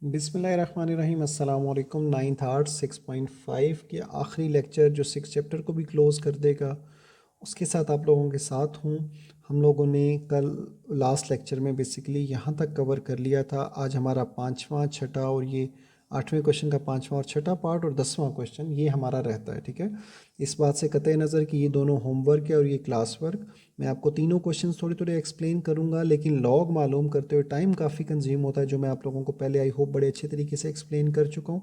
बिस्मिल्लाहिर्रहमानिर्रहीम। अस्सलाम वालेकुम। 9th आर्ट 6.5 के आखिरी लेक्चर जो 6 चैप्टर को भी क्लोज़ कर देगा उसके साथ आप लोगों के साथ हूँ। हम लोगों ने कल लास्ट लेक्चर में बेसिकली यहाँ तक कवर कर लिया था। आज हमारा पाँचवा छठा और ये 8वें क्वेश्चन का पाँचवा और छठा पार्ट और 10वां क्वेश्चन ये हमारा रहता है। ठीक है, इस बात से कतई नज़र कि ये दोनों होमवर्क है और ये क्लास वर्क। मैं आपको तीनों क्वेश्चन थोड़े थोड़े एक्सप्लेन करूंगा, लेकिन लॉग मालूम करते हुए टाइम काफ़ी कंज्यूम होता है, जो मैं आप लोगों को पहले आई होप बड़े अच्छे तरीके से एक्सप्लेन कर चुका हूँ।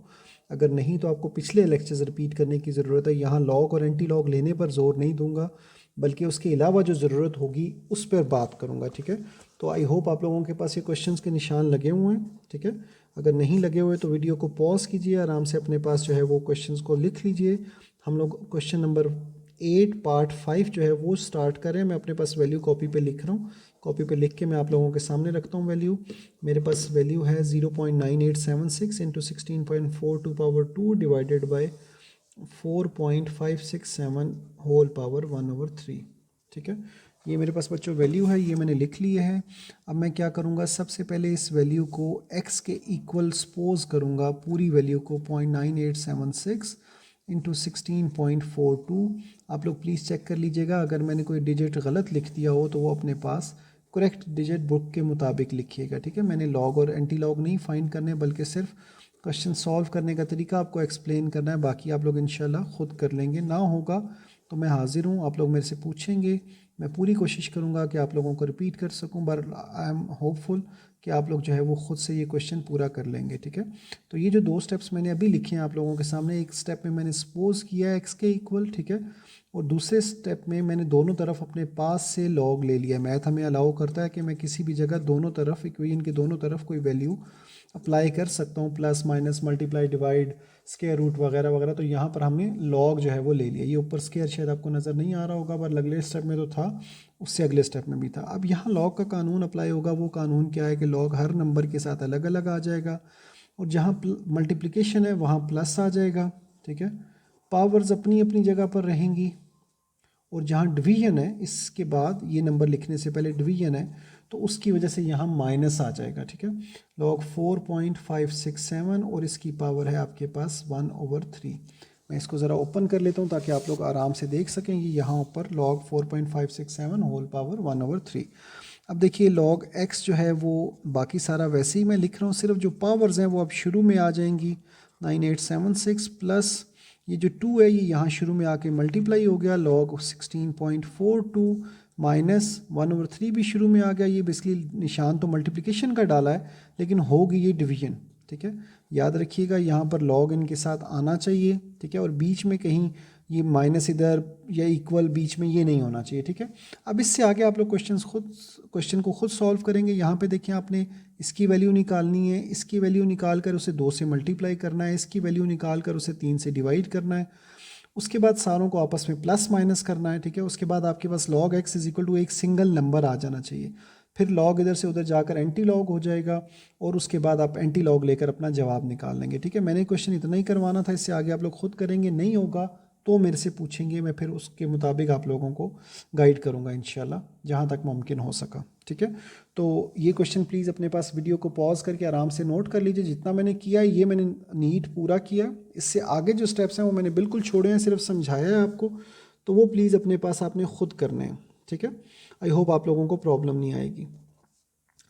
अगर नहीं तो आपको पिछले लेक्चर्स रिपीट करने की ज़रूरत है। यहाँ लॉग और एंटी लॉग लेने पर जोर नहीं दूंगा, बल्कि उसके अलावा जो ज़रूरत होगी उस पर बात करूँगा। ठीक है, तो आई होप आप लोगों के पास ये क्वेश्चंस के निशान लगे हुए हैं। ठीक है, अगर नहीं लगे हुए तो वीडियो को पॉज कीजिए, आराम से अपने पास जो है वो क्वेश्चंस को लिख लीजिए। हम लोग क्वेश्चन नंबर 8 पार्ट 5 जो है वो स्टार्ट करें। मैं अपने पास वैल्यू कॉपी पे लिख रहा हूँ, कॉपी पे लिख के मैं आप लोगों के सामने रखता हूँ वैल्यू। मेरे पास वैल्यू है 0.9876 into 16.4 power 2 divided by 4.567 whole power 1/3। ठीक है, ये मेरे पास बच्चों वैल्यू है, ये मैंने लिख लिए है। अब मैं क्या करूँगा, सबसे पहले इस वैल्यू को x के इक्वल सपोज करूँगा, पूरी वैल्यू को 0.9876 इंटू 16.42। आप लोग प्लीज़ चेक कर लीजिएगा, अगर मैंने कोई डिजिट गलत लिख दिया हो तो वो अपने पास करेक्ट डिजिट बुक के मुताबिक लिखिएगा। ठीक है, मैंने लॉग और एंटी लॉग नहीं फाइंड करने, बल्कि सिर्फ क्वेश्चन सॉल्व करने का तरीका आपको एक्सप्लेन करना है। बाकी आप लोग इंशाल्लाह ख़ुद कर लेंगे, ना होगा तो मैं हाज़िर हूँ, आप लोग मेरे से पूछेंगे। मैं पूरी कोशिश करूँगा कि आप लोगों को रिपीट कर सकूँ, बट आई एम होपफुल कि आप लोग जो है वो ख़ुद से ये क्वेश्चन पूरा कर लेंगे। ठीक है, तो ये जो दो स्टेप्स मैंने अभी लिखे हैं आप लोगों के सामने, एक स्टेप में मैंने सपोज किया एक्स के इक्वल, ठीक है, और दूसरे स्टेप में मैंने दोनों तरफ अपने पास से लॉग ले लिया। मैथ हमें अलाउ करता है कि मैं किसी भी जगह दोनों तरफ इक्वेशन के दोनों तरफ कोई वैल्यू अप्लाई कर सकता हूँ, plus minus multiply divide square root वगैरह वगैरह। तो यहाँ पर हमने लॉग जो है वो ले लिया। ये ऊपर स्केयर शायद आपको नज़र नहीं आ रहा होगा, पर अगले स्टेप में तो था, उससे अगले स्टेप में भी था। अब यहाँ लॉग का कानून अप्लाई होगा। वो कानून क्या है कि लॉग हर नंबर के साथ अलग अलग आ जाएगा, और जहाँ मल्टीप्लिकेशन है वहाँ प्लस आ जाएगा। ठीक है, पावर्स अपनी अपनी जगह पर रहेंगी, और जहाँ डिवीजन है, इसके बाद ये नंबर लिखने से पहले डिवीजन है, तो उसकी वजह से यहाँ माइनस आ जाएगा। ठीक है, लॉग 4.567 और इसकी पावर है आपके पास 1/3। मैं इसको ज़रा ओपन कर लेता हूँ ताकि आप लोग आराम से देख सकें। ये यहाँ ऊपर लॉग 4.567 होल पावर 1/3। अब देखिए लॉग x जो है वो बाकी सारा वैसे ही मैं लिख रहा हूँ, सिर्फ जो पावर्स हैं वो अब शुरू में आ जाएंगी। 9876 प्लस ये जो 2 है ये यहाँ शुरू में आके मल्टीप्लाई हो गया, लॉग 16.42 माइनस 1/3 भी शुरू में आ गया। ये बेसिकली निशान तो मल्टीप्लिकेशन का डाला है, लेकिन होगी ये डिवीजन। ठीक है, याद रखिएगा यहाँ पर लॉग इनके साथ आना चाहिए। ठीक है, और बीच में कहीं ये माइनस इधर या इक्वल बीच में ये नहीं होना चाहिए। ठीक है, अब इससे आगे आप लोग क्वेश्चन को खुद सॉल्व करेंगे। यहाँ पे देखिए आपने इसकी वैल्यू निकालनी है, इसकी वैल्यू निकाल कर उसे 2 से मल्टीप्लाई करना है, इसकी वैल्यू निकाल कर उसे 3 से डिवाइड करना है, उसके बाद सारों को आपस में प्लस माइनस करना है। ठीक है, उसके बाद आपके पास log x is equal to एक सिंगल नंबर आ जाना चाहिए, फिर लॉग इधर से उधर जाकर एंटी लॉग हो जाएगा, और उसके बाद आप एंटी लॉग लेकर अपना जवाब निकाल लेंगे। ठीक है, मैंने क्वेश्चन इतना ही करवाना था, इससे आगे आप लोग खुद करेंगे, नहीं होगा तो मेरे से पूछेंगे, मैं फिर उसके मुताबिक आप लोगों को गाइड करूँगा इंशाल्लाह, जहाँ तक मुमकिन हो सका। ठीक है, तो ये क्वेश्चन प्लीज़ अपने पास वीडियो को पॉज करके आराम से नोट कर लीजिए। जितना मैंने किया है ये मैंने नीट पूरा किया, इससे आगे जो स्टेप्स हैं वो मैंने बिल्कुल छोड़े हैं, सिर्फ समझाया है आपको, तो वो प्लीज़ अपने पास आपने खुद करने हैं। ठीक है, आई होप आप लोगों को प्रॉब्लम नहीं आएगी।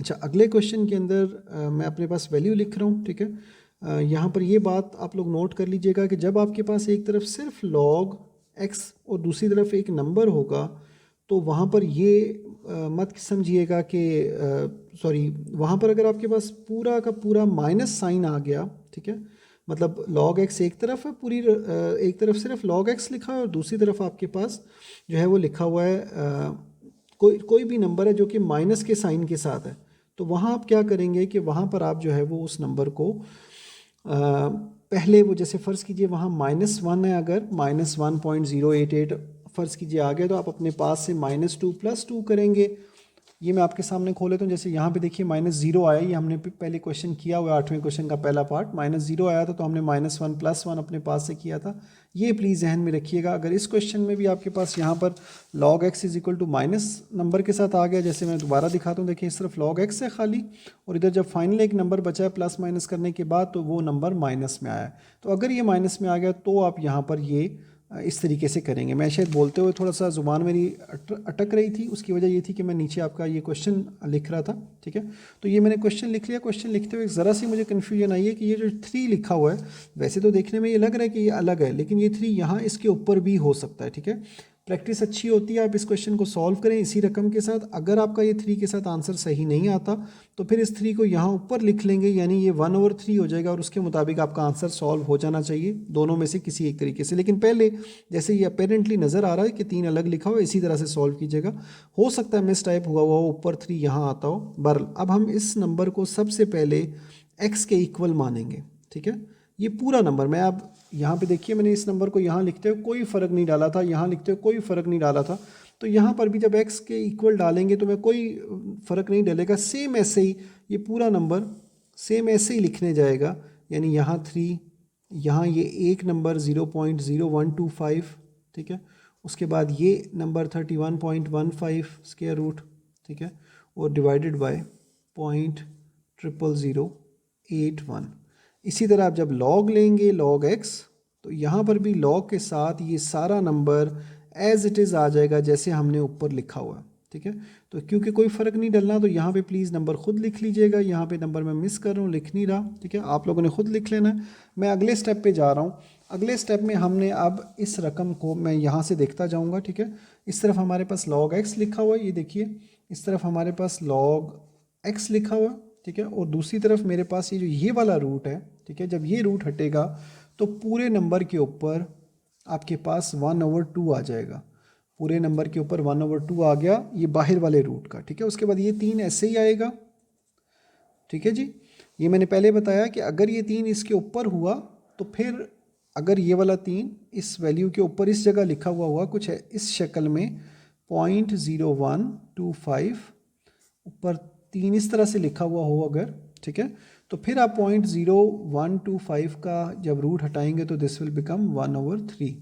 अच्छा, अगले क्वेश्चन के अंदर मैं अपने पास वैल्यू लिख रहा हूँ। ठीक है, यहाँ पर ये बात आप लोग नोट कर लीजिएगा कि जब आपके पास एक तरफ सिर्फ लॉग x और दूसरी तरफ एक नंबर होगा, तो वहाँ पर ये मत समझिएगा कि सॉरी, वहाँ पर अगर आपके पास पूरा का पूरा माइनस साइन आ गया, ठीक है, मतलब लॉग x एक तरफ है, पूरी एक तरफ सिर्फ लॉग x लिखा है और दूसरी तरफ आपके पास जो है वो लिखा हुआ है कोई भी नंबर है जो कि माइनस के साइन के साथ है, तो वहाँ आप क्या करेंगे कि वहाँ पर आप जो है वो उस नंबर को पहले वो जैसे फ़र्ज़ कीजिए वहाँ -1 है, अगर -1.088 फ़र्ज़ कीजिए आ गया, तो आप अपने पास से -2 + 2 करेंगे, ये मैं आपके सामने खोल लेता हूँ। जैसे यहाँ पे देखिए -0 आया, ये हमने पहले क्वेश्चन किया हुआ 8वें क्वेश्चन का पहला पार्ट, -0 आया था तो हमने -1 +1 अपने पास से किया था। ये प्लीज़ जहन में रखिएगा। अगर इस क्वेश्चन में भी आपके पास यहाँ पर log x = माइनस नंबर के साथ आ गया, जैसे मैं दोबारा दिखाता हूँ, देखिए इस तरफ log x है खाली, और इधर जब फाइनल एक नंबर बचा है प्लस माइनस करने के बाद, तो वो नंबर माइनस में आया है। तो अगर ये माइनस में आ गया तो आप यहाँ पर ये इस तरीके से करेंगे। मैं शायद बोलते हुए थोड़ा सा ज़ुबान मेरी अटक रही थी, उसकी वजह ये थी कि मैं नीचे आपका ये क्वेश्चन लिख रहा था, ठीक है। तो ये मैंने क्वेश्चन लिख लिया। क्वेश्चन लिखते हुए ज़रा सी मुझे कन्फ्यूजन आई है कि ये जो 3 लिखा हुआ है, वैसे तो देखने में ये लग रहा है कि ये अलग है, लेकिन ये 3 यहाँ इसके ऊपर भी हो सकता है, ठीक है। प्रैक्टिस अच्छी होती है, आप इस क्वेश्चन को सॉल्व करें इसी रकम के साथ। अगर आपका ये 3 के साथ आंसर सही नहीं आता तो फिर इस 3 को यहाँ ऊपर लिख लेंगे, यानी ये 1/3 हो जाएगा, और उसके मुताबिक आपका आंसर सॉल्व हो जाना चाहिए दोनों में से किसी एक तरीके से। लेकिन पहले जैसे ये अपेरेंटली नज़र आ रहा है कि 3 अलग लिखा हुआ है, इसी तरह से सॉल्व कीजिएगा। हो सकता है मिस टाइप हुआ हुआ ऊपर 3 यहाँ आता हो। बहरहाल अब हम इस नंबर को सबसे पहले x के इक्वल मानेंगे, ठीक है। ये पूरा नंबर, मैं अब यहाँ पे देखिए मैंने इस नंबर को यहाँ लिखते हुए कोई फ़र्क नहीं डाला था, यहाँ लिखते हुए कोई फ़र्क नहीं डाला था, तो यहाँ पर भी जब x के इक्वल डालेंगे तो मैं कोई फ़र्क नहीं डालेगा, सेम ऐसे ही ये पूरा नंबर सेम ऐसे ही लिखने जाएगा। यानी यहाँ 3, यहाँ ये एक नंबर 0.0125, ठीक है। उसके बाद ये नंबर 31.15 स्क्वायर रूट, ठीक है, और डिवाइडेड बाय 0.0081। इसी तरह आप जब log लेंगे log x, तो यहाँ पर भी log के साथ ये सारा नंबर एज इट इज़ आ जाएगा जैसे हमने ऊपर लिखा हुआ है, ठीक है। तो क्योंकि कोई फ़र्क नहीं डलना, तो यहाँ पे प्लीज़ नंबर खुद लिख लीजिएगा। यहाँ पे नंबर मैं मिस कर रहा हूँ, लिख नहीं रहा, ठीक है, आप लोगों ने खुद लिख लेना है। मैं अगले स्टेप पे जा रहा हूँ। अगले स्टेप में हमने अब इस रकम को मैं यहाँ से देखता जाऊँगा, ठीक है। इस तरफ हमारे पास log x लिखा हुआ है, ये देखिए, इस तरफ हमारे पास log x लिखा हुआ है, ठीक है, और दूसरी तरफ मेरे पास ये जो ये वाला रूट है, ठीक है, जब ये रूट हटेगा तो पूरे नंबर के ऊपर आपके पास 1/2 आ जाएगा। पूरे नंबर के ऊपर 1/2 आ गया, ये बाहर वाले रूट का, ठीक है। उसके बाद ये 3 ऐसे ही आएगा, ठीक है जी। ये मैंने पहले बताया कि अगर ये 3 इसके ऊपर हुआ तो फिर अगर ये वाला 3 इस वैल्यू के ऊपर इस जगह लिखा हुआ कुछ है इस शक्ल में 0.0125, ऊपर 3 इस तरह से लिखा हुआ हो अगर, ठीक है, तो फिर आप 0.0125 का जब रूट हटाएंगे तो दिस विल बिकम 1/3,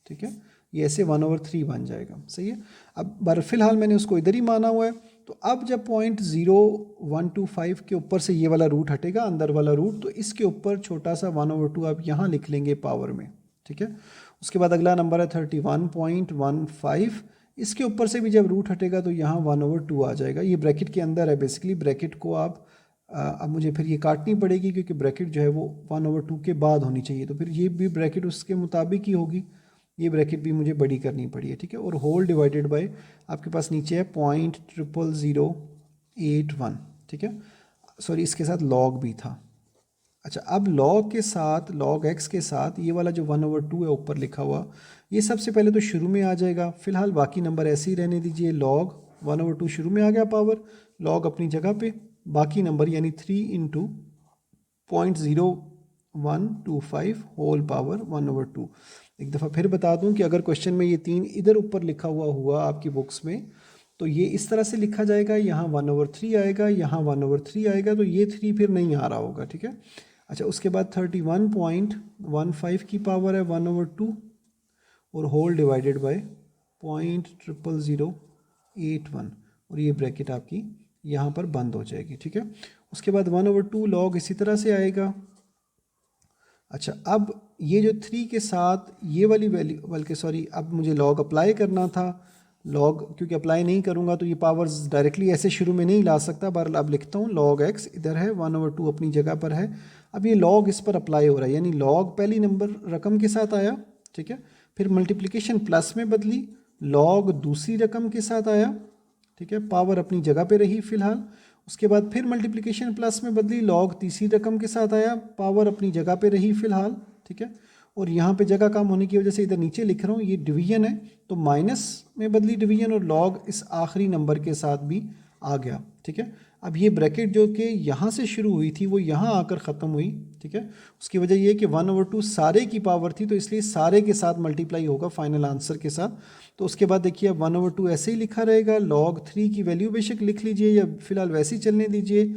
ठीक है। ये ऐसे 1/3 बन जाएगा, सही है। अब फिलहाल मैंने उसको इधर ही माना हुआ है, तो अब जब 0.0125 के ऊपर से ये वाला रूट हटेगा, अंदर वाला रूट, तो इसके ऊपर छोटा सा 1/2 आप यहाँ लिख लेंगे पावर में, ठीक है। उसके बाद अगला नंबर है 31.15, इसके ऊपर से भी जब रूट हटेगा तो यहाँ 1/2 आ जाएगा। ये ब्रैकेट के अंदर है, बेसिकली ब्रैकेट को आप अब मुझे फिर ये काटनी पड़ेगी क्योंकि ब्रैकेट जो है वो 1/2 के बाद होनी चाहिए, तो फिर ये भी ब्रैकेट उसके मुताबिक ही होगी, ये ब्रैकेट भी मुझे बड़ी करनी पड़ी है, ठीक है। और होल डिवाइडेड बाय आपके पास नीचे है 0.0081, ठीक है, सॉरी इसके साथ लॉग भी था। अच्छा, अब लॉग के साथ log x के साथ ये वाला जो 1/2 है ऊपर लिखा हुआ, ये सबसे पहले तो शुरू में आ जाएगा। फिलहाल बाकी नंबर ऐसे ही रहने दीजिए। log 1/2 शुरू में आ गया पावर, log अपनी जगह पे, बाकी नंबर यानी 3 × 0.0125 होल पावर 1/2। एक दफ़ा फिर बता दूं कि अगर क्वेश्चन में ये 3 इधर ऊपर लिखा हुआ आपकी बुक्स में, तो ये इस तरह से लिखा जाएगा, यहाँ 1/3 आएगा, यहाँ 1/3 आएगा, तो ये 3 फिर नहीं आ रहा होगा, ठीक है। अच्छा, उसके बाद 31.15 की पावर है 1/2 और होल डिवाइडेड बाय 0.0081, और ये ब्रैकेट आपकी यहाँ पर बंद हो जाएगी, ठीक है। उसके बाद 1/2 log इसी तरह से आएगा। अच्छा, अब ये जो 3 के साथ ये वाली वैल्यू, बल्कि सॉरी अब मुझे log अप्लाई करना था, log क्योंकि अप्लाई नहीं करूँगा तो ये पावर्स डायरेक्टली ऐसे शुरू में नहीं ला सकता। बहरहाल अब लिखता हूँ log x इधर है, 1/2 अपनी जगह पर है। अब ये log इस पर अप्लाई हो रहा है, यानी log पहली नंबर रकम के साथ आया, ठीक है, फिर मल्टीप्लिकेशन प्लस में बदली, log दूसरी रकम के साथ आया, ठीक है, पावर अपनी जगह पे रही फिलहाल। उसके बाद फिर मल्टीप्लिकेशन प्लस में बदली, log तीसरी रकम के साथ आया, पावर अपनी जगह पे रही फिलहाल, ठीक है। और यहाँ पे जगह कम होने की वजह से इधर नीचे लिख रहा हूँ, ये डिवीजन है तो माइनस में बदली डिवीजन, और log इस आखिरी नंबर के साथ भी आ गया, ठीक है। अब ये ब्रैकेट जो कि यहाँ से शुरू हुई थी वो यहाँ आकर ख़त्म हुई, ठीक है। उसकी वजह ये है कि 1/2 सारे की पावर थी, तो इसलिए सारे के साथ मल्टीप्लाई होगा फाइनल आंसर के साथ। तो उसके बाद देखिए 1/2 ऐसे ही लिखा रहेगा। log 3 की वैल्यू बेशक लिख लीजिए या फिलहाल वैसे ही चलने दीजिए।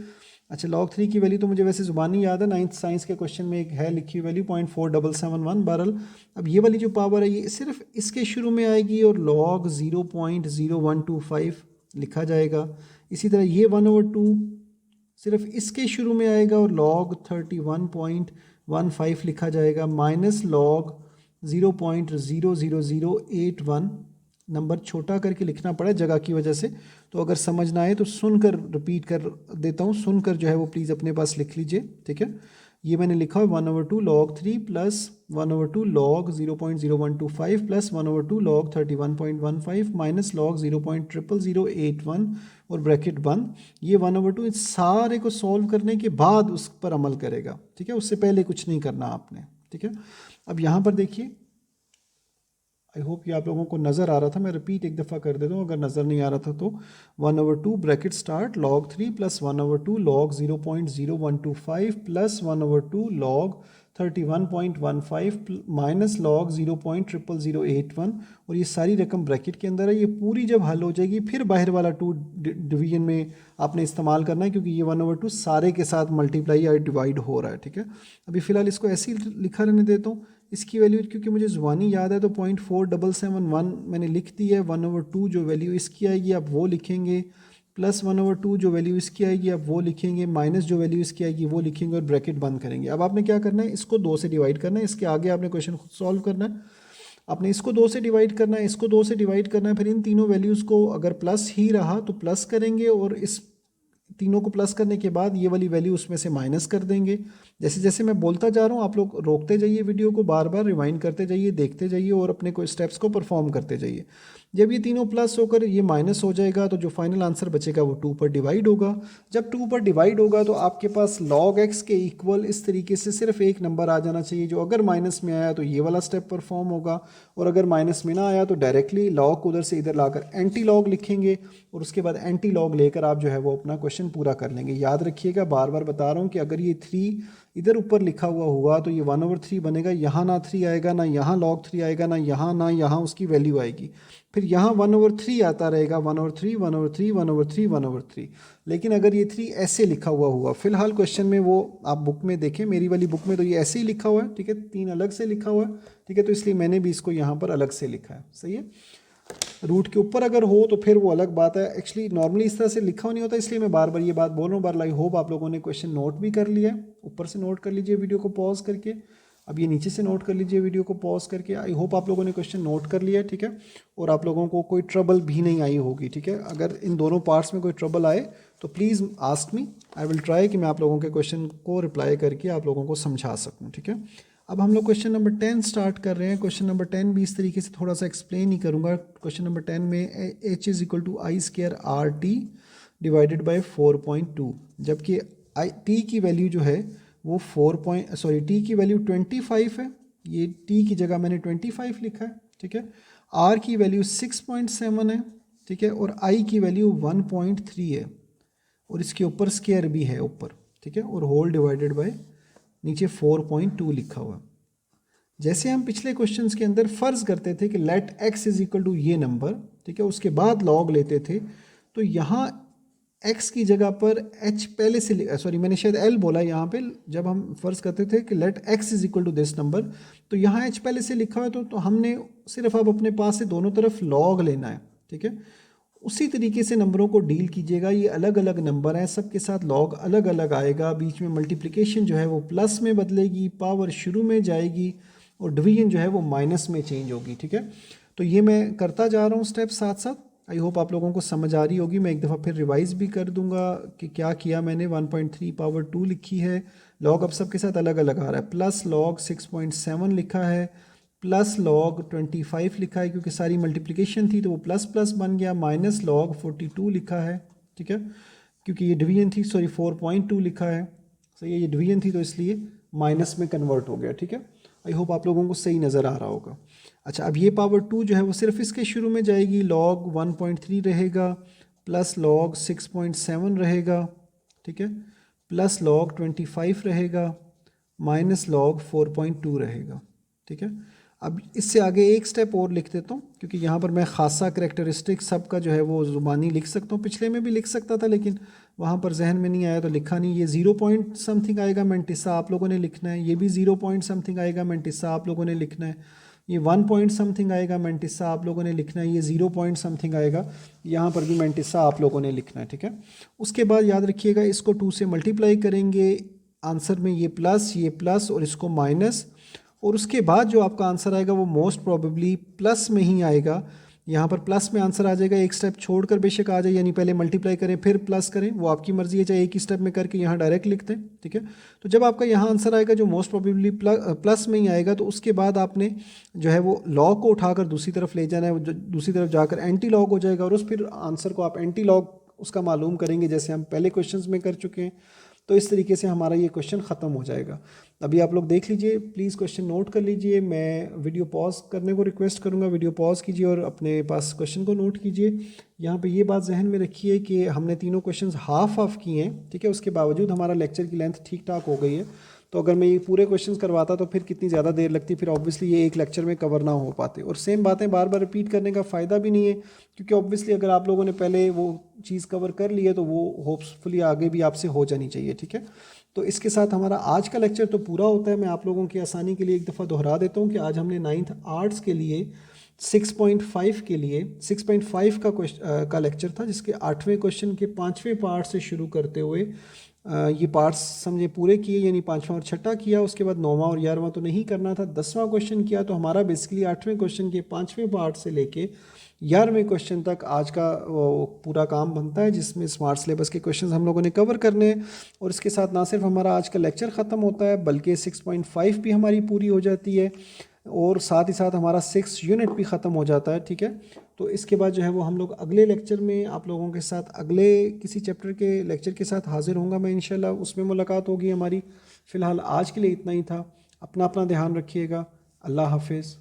अच्छा, log 3 की वैल्यू तो मुझे वैसे ज़ुबानी याद है, 9th साइंस के क्वेश्चन में एक है लिखी हुई वैल्यू 0.4771 बहरहाल। अब ये वाली जो पावर है ये सिर्फ इसके शुरू में आएगी और log 0.0125 लिखा जाएगा। इसी तरह ये 1/2 सिर्फ इसके शुरू में आएगा और log 31.15 लिखा जाएगा, माइनस log 0.00081। नंबर छोटा करके लिखना पड़ा जगह की वजह से, तो अगर समझ ना आए तो सुनकर रिपीट कर देता हूँ, सुनकर जो है वो प्लीज़ अपने पास लिख लीजिए, ठीक है। ये मैंने लिखा है 1/2 log 3 plus 1/2 log 0.0125 plus 1/2 log 31.15 minus log 0.00081 और ब्रैकेट बंद। ये 1/2 इस सारे को सॉल्व करने के बाद उस पर अमल करेगा, ठीक है। उससे पहले कुछ नहीं करना आपने, ठीक है। अब यहाँ पर देखिए, आई होप ये आप लोगों को नज़र आ रहा था, मैं रिपीट एक दफ़ा कर देता हूँ अगर नज़र नहीं आ रहा था तो। 1/2 bracket start log 3 plus 1/2 log 0.0125 plus 1/2 log 31.15 minus log 0.00081, और ये सारी रकम ब्रैकेट के अंदर है। ये पूरी जब हल हो जाएगी फिर बाहर वाला 2 डिवीजन में आपने इस्तेमाल करना है, क्योंकि ये 1/2 सारे के साथ मल्टीप्लाई या डिवाइड हो रहा है, ठीक है। अभी फ़िलहाल इसको ऐसे ही लिखा रहने देता हूँ। इसकी वैल्यू क्योंकि मुझे ज़ुबानी याद है तो 0.4771 मैंने लिख दी है। 1/2 जो वैल्यू इसकी आएगी आप वो लिखेंगे, प्लस 1/2 जो वैल्यू इसकी आएगी आप वो लिखेंगे, माइनस जो वैल्यू इसकी आएगी वो लिखेंगे और ब्रैकेट बंद करेंगे। अब आपने क्या करना है, इसको 2 से डिवाइड करना है, इसके आगे आपने क्वेश्चन खुद सॉल्व करना है। आपने इसको 2 से डिवाइड करना है, इसको 2 से डिवाइड करना है, फिर इन तीनों वैल्यूज़ को अगर प्लस ही रहा तो प्लस करेंगे और इस तीनों को प्लस करने के बाद ये वाली वैल्यू उसमें से माइनस कर देंगे। जैसे जैसे मैं बोलता जा रहा हूँ आप लोग रोकते जाइए, वीडियो को बार बार रिवाइंड करते जाइए, देखते जाइए और अपने को स्टेप्स को परफॉर्म करते जाइए। जब ये तीनों प्लस होकर ये माइनस हो जाएगा तो जो फाइनल आंसर बचेगा वो 2 पर डिवाइड होगा। जब 2 पर डिवाइड होगा तो आपके पास log x के इक्वल इस तरीके से सिर्फ एक नंबर आ जाना चाहिए, जो अगर माइनस में आया तो ये वाला स्टेप परफॉर्म होगा, और अगर माइनस में ना आया तो डायरेक्टली log को उधर से इधर लाकर एंटी लॉग लिखेंगे और उसके बाद एंटी लॉग लेकर आप जो है वो अपना क्वेश्चन पूरा कर लेंगे। याद रखिएगा, बार बार बता रहा हूँ कि अगर ये 3 इधर ऊपर लिखा हुआ हुआ तो ये 1/3 बनेगा, यहाँ ना 3 आएगा, ना यहाँ log 3 आएगा, ना यहाँ उसकी वैल्यू आएगी। फिर यहाँ 1/3 आता रहेगा, 1/3 1/3 1/3 1/3। लेकिन अगर ये 3 ऐसे लिखा हुआ हुआ, फिलहाल क्वेश्चन में वो आप बुक में देखें, मेरी वाली बुक में तो ये ऐसे ही लिखा हुआ है, ठीक है, 3 अलग से लिखा हुआ है, ठीक है, तो इसलिए मैंने भी इसको यहाँ पर अलग से लिखा है, सही है। रूट के ऊपर अगर हो तो फिर वो अलग बात है, एक्चुअली नॉर्मली इस तरह से लिखा हुआ नहीं होता, इसलिए मैं बार बार ये बात बोल रहा हूँ। बार आई होप आप लोगों ने क्वेश्चन नोट भी कर लिया है, ऊपर से नोट कर लीजिए वीडियो को पॉज करके, अब ये नीचे से नोट कर लीजिए वीडियो को पॉज करके। आई होप आप लोगों ने क्वेश्चन नोट कर लिया है, ठीक है, और आप लोगों को कोई ट्रबल भी नहीं आई होगी, ठीक है। अगर इन दोनों पार्ट्स में कोई ट्रबल आए तो please ask me, I will try कि मैं आप लोगों के क्वेश्चन को रिप्लाई करके आप लोगों को समझा सकूँ, ठीक है। अब हम लोग क्वेश्चन नंबर 10 स्टार्ट कर रहे हैं। क्वेश्चन नंबर 10 भी इस तरीके से थोड़ा सा एक्सप्लेन ही करूँगा। क्वेश्चन नंबर 10 में h is equal to I square R T divided by 4.2, जबकि टी की वैल्यू जो है वो टी की वैल्यू 25 है, ये टी की जगह मैंने 25 लिखा है, ठीक है। आर की वैल्यू 6.7 है, ठीक है, और आई की वैल्यू 1.3 है, और इसके ऊपर स्क्वायर भी है ऊपर, ठीक है, और होल डिवाइडेड बाय नीचे 4.2 लिखा हुआ। जैसे हम पिछले क्वेश्चंस के अंदर फ़र्ज़ करते थे कि let x is equal to ये नंबर, ठीक है, उसके बाद लॉग लेते थे, तो यहाँ x की जगह पर h पहले से, सॉरी मैंने शायद l बोला यहाँ पे, जब हम फ़र्ज़ करते थे कि let x is equal to this number, तो यहाँ h पहले से लिखा हुआ है, तो हमने सिर्फ अब अपने पास से दोनों तरफ लॉग लेना है, ठीक है। उसी तरीके से नंबरों को डील कीजिएगा। ये अलग अलग नंबर हैं, सबके साथ लॉग अलग अलग आएगा, बीच में मल्टीप्लिकेशन जो है वो प्लस में बदलेगी, पावर शुरू में जाएगी और डिवीजन जो है वो माइनस में चेंज होगी, ठीक है। तो ये मैं करता जा रहा हूँ स्टेप साथ साथ, आई होप आप लोगों को समझ आ रही होगी। मैं एक दफ़ा फिर रिवाइज़ भी कर दूंगा कि क्या किया मैंने। 1.3 पावर 2 लिखी है, लॉग अब सबके साथ अलग अलग आ रहा है, प्लस लॉग 6.7 लिखा है, प्लस लॉग 25 लिखा है, क्योंकि सारी मल्टीप्लिकेशन थी तो वो प्लस प्लस बन गया, माइनस लॉग 42 लिखा है, ठीक है, क्योंकि ये डिवीजन थी, सॉरी 4.2 लिखा है, सही है, ये डिवीजन थी तो इसलिए माइनस में कन्वर्ट हो गया, ठीक है। आई होप आप लोगों को सही नज़र आ रहा होगा। अच्छा, अब ये पावर 2 जो है वो सिर्फ इसके शुरू में जाएगी, लॉग 1.3 रहेगा, प्लस लॉग 6.7 रहेगा, ठीक है, प्लस लॉग 25 रहेगा, माइनस लॉग 4.2 रहेगा, ठीक है। अब इससे आगे एक स्टेप और लिख देता हूँ, क्योंकि यहाँ पर मैं खासा करेक्टरिस्टिक सब का जो है वो ज़ुबानी लिख सकता हूँ। पिछले में भी लिख सकता था लेकिन वहाँ पर जहन में नहीं आया तो लिखा नहीं। ये 0 पॉइंट समथिंग आएगा, मेंटिसा आप लोगों ने लिखना है। ये भी 0 पॉइंट समथिंग आएगा, मेंटिसा आप लोगों ने लिखना है। ये 1 पॉइंट समथिंग आएगा, मेंटिसा आप लोगों ने लिखना है। ये 0 पॉइंट समथिंग आएगा, यहाँ पर भी मेंटिसा आप लोगों ने लिखना है, ठीक है। उसके बाद याद रखिएगा, इसको 2 से मल्टीप्लाई करेंगे, आंसर में ये प्लस और इसको माइनस, और उसके बाद जो आपका आंसर आएगा वो मोस्ट प्रोबेबली प्लस में ही आएगा। यहाँ पर प्लस में आंसर आ जाएगा, एक स्टेप छोड़कर बेशक आ जाए, यानी पहले मल्टीप्लाई करें फिर प्लस करें, वो आपकी मर्जी है, चाहे एक ही स्टेप में करके यहाँ डायरेक्ट लिखते हैं, ठीक है। तो जब आपका यहाँ आंसर आएगा जो मोस्ट प्रोबेबली प्लस में ही आएगा, तो उसके बाद आपने जो है वो लॉग को उठाकर दूसरी तरफ ले जाना है, दूसरी तरफ जाकर एंटी लॉग हो जाएगा, और उस फिर आंसर को आप एंटी लॉग उसका मालूम करेंगे, जैसे हम पहले क्वेश्चंस में कर चुके हैं। तो इस तरीके से हमारा ये क्वेश्चन ख़त्म हो जाएगा। अभी आप लोग देख लीजिए, प्लीज़ क्वेश्चन नोट कर लीजिए। मैं वीडियो पॉज करने को रिक्वेस्ट करूँगा, वीडियो पॉज कीजिए और अपने पास क्वेश्चन को नोट कीजिए। यहाँ पे ये बात जहन में रखिए कि हमने तीनों क्वेश्चंस हाफ किए हैं, ठीक है। उसके बावजूद हमारा लेक्चर की लेंथ ठीक ठाक हो गई है। तो अगर मैं ये पूरे क्वेश्चंस करवाता तो फिर कितनी ज़्यादा देर लगती, फिर ऑब्वियसली ये एक लेक्चर में कवर ना हो पाते, और सेम बातें बार बार रिपीट करने का फ़ायदा भी नहीं है, क्योंकि ऑब्वियसली अगर आप लोगों ने पहले वो चीज़ कवर कर ली है तो वो होप्सफुली आगे भी आपसे हो जानी चाहिए, ठीक है। तो इसके साथ हमारा आज का लेक्चर तो पूरा होता है। मैं आप लोगों की आसानी के लिए एक दफ़ा दोहरा देता हूँ कि आज हमने 9th आर्ट्स के लिए 6.5 के लिए 6.5 का लेक्चर था, जिसके 8वें क्वेश्चन के 5वें पार्ट से शुरू करते हुए ये पार्ट्स समझे पूरे किए, यानी 5वां और 6ठा किया। उसके बाद 9वां और 11वां तो नहीं करना था, 10वां क्वेश्चन किया। तो हमारा बेसिकली 8वें क्वेश्चन के 5वें पार्ट से लेके 11वें क्वेश्चन तक आज का पूरा काम बनता है, जिसमें स्मार्ट सिलेबस के क्वेश्चंस हम लोगों ने कवर करने हैं। और इसके साथ ना सिर्फ हमारा आज का लेक्चर ख़त्म होता है, बल्कि 6.5 भी हमारी पूरी हो जाती है, और साथ ही साथ हमारा 6 यूनिट भी ख़त्म हो जाता है, ठीक है। तो इसके बाद जो है वो हम लोग अगले लेक्चर में आप लोगों के साथ अगले किसी चैप्टर के लेक्चर के साथ हाजिर होऊंगा मैं इंशाल्लाह, उसमें मुलाकात होगी हमारी। फ़िलहाल आज के लिए इतना ही था। अपना ध्यान रखिएगा। अल्लाह हाफिज़।